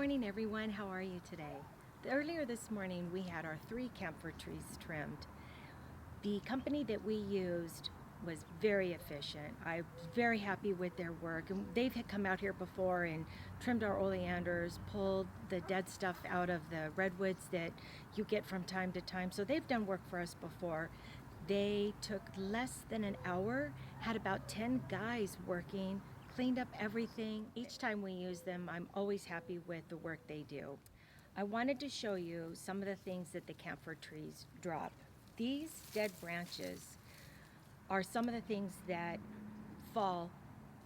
morning, everyone. How are you today? Earlier this morning, we had our 3 camphor trees trimmed. The company that we used was very efficient. I'm very happy with their work. And they've come out here before and trimmed our oleanders, pulled the dead stuff out of the redwoods that you get from time to time. So they've done work for us before. They took less than an hour, had about 10 guys working, cleaned up everything. Each time we use them, I'm always happy with the work they do. I wanted to show you some of the things that the camphor trees drop. These dead branches are some of the things that fall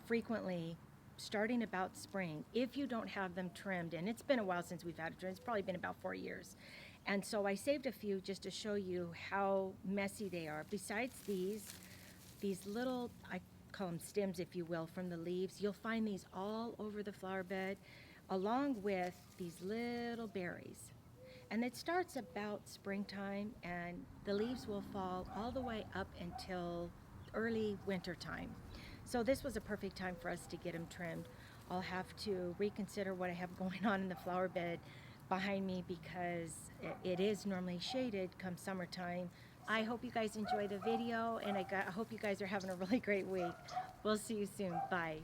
frequently starting about spring if you don't have them trimmed. And it's been a while since we've had it trimmed. It's probably been about 4 years. And so I saved a few just to show you how messy they are. Besides these little, I call them stems, if you will, from the leaves, you'll find these all over the flower bed, along with these little berries. And it starts about springtime, and the leaves will fall all the way up until early winter time. So this was a perfect time for us to get them trimmed. I'll have to reconsider what I have going on in the flower bed behind me because it is normally shaded come summertime. I hope you guys enjoy the video, and I hope you guys are having a really great week. We'll see you soon. Bye.